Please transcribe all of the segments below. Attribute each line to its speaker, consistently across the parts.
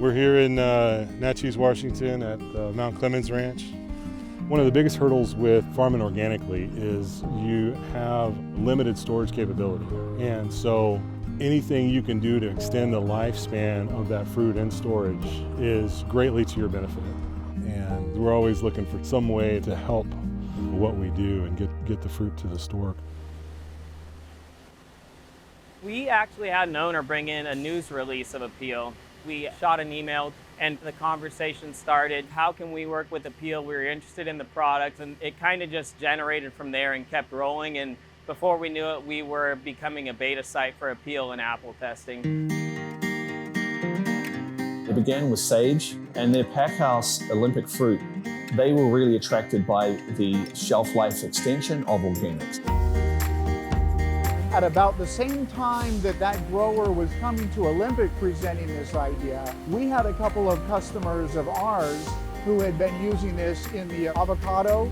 Speaker 1: We're here in Natchez, Washington at Mount Clemens Ranch. One of the biggest hurdles with farming organically is you have limited storage capability. And so anything you can do to extend the lifespan of that fruit in storage is greatly to your benefit. And we're always looking for some way to help what we do and get the fruit to the store.
Speaker 2: We actually had an owner bring in a news release of Apeel. We shot an email and the conversation started. How can we work with Apeel? We were interested in the product, and it kind of just generated from there and kept rolling. And before we knew it, we were becoming a beta site for Apeel and apple testing.
Speaker 3: It began with Sage and their Packhouse Olympic fruit. They were really attracted by the shelf life extension of organics.
Speaker 4: At about the same time that grower was coming to Olympic presenting this idea, we had a couple of customers of ours who had been using this in the avocado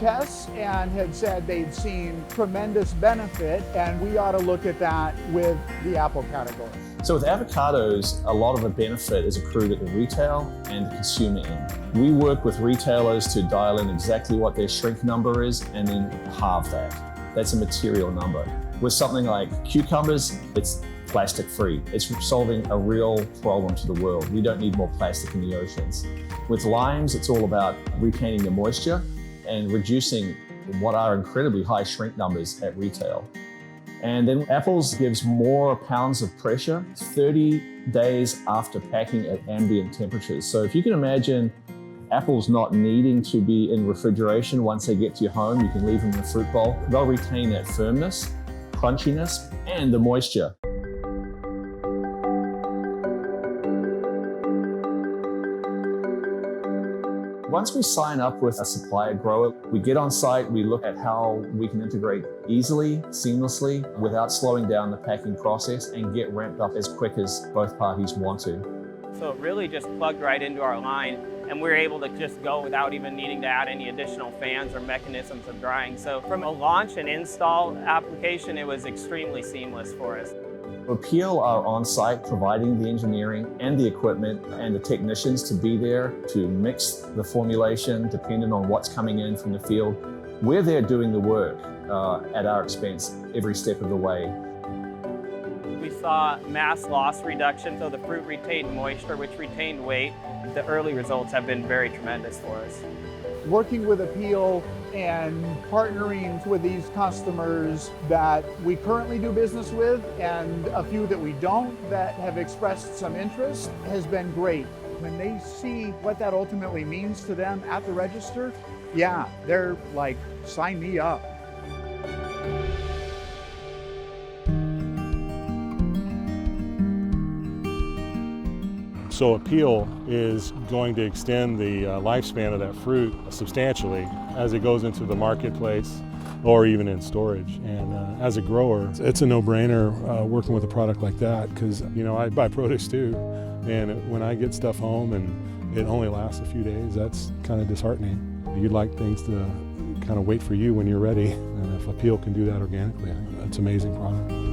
Speaker 4: tests and had said they'd seen tremendous benefit, and we ought to look at that with the apple category.
Speaker 3: So with avocados, a lot of the benefit is accrued at the retail and the consumer end. We work with retailers to dial in exactly what their shrink number is and then halve that. That's a material number. With something like cucumbers, it's plastic free. It's solving a real problem to the world. We don't need more plastic in the oceans. With limes, it's all about retaining the moisture and reducing what are incredibly high shrink numbers at retail. And then apples gives more pounds of pressure 30 days after packing at ambient temperatures. So if you can imagine apples not needing to be in refrigeration once they get to your home, you can leave them in a fruit bowl. They'll retain that firmness, crunchiness, and the moisture. Once we sign up with a supplier grower, we get on site, we look at how we can integrate easily, seamlessly, without slowing down the packing process and get ramped up as quick as both parties want to.
Speaker 2: So it really just plugged right into our line, and we were able to just go without even needing to add any additional fans or mechanisms of drying. So from a launch and install application, it was extremely seamless for us.
Speaker 3: Apeel are on site providing the engineering and the equipment and the technicians to be there to mix the formulation depending on what's coming in from the field. We're there doing the work at our expense every step of the way.
Speaker 2: We saw mass loss reduction, so the fruit retained moisture, which retained weight. The early results have been very tremendous for us.
Speaker 4: Working with Apeel and partnering with these customers that we currently do business with and a few that we don't that have expressed some interest has been great. When they see what that ultimately means to them at the register, yeah, they're like, sign me up.
Speaker 1: So Apeel is going to extend the lifespan of that fruit substantially as it goes into the marketplace or even in storage. And as a grower, it's a no-brainer working with a product like that because, you know, I buy produce too. And when I get stuff home and it only lasts a few days, that's kind of disheartening. You'd like things to kind of wait for you when you're ready. And if Apeel can do that organically, it's an amazing product.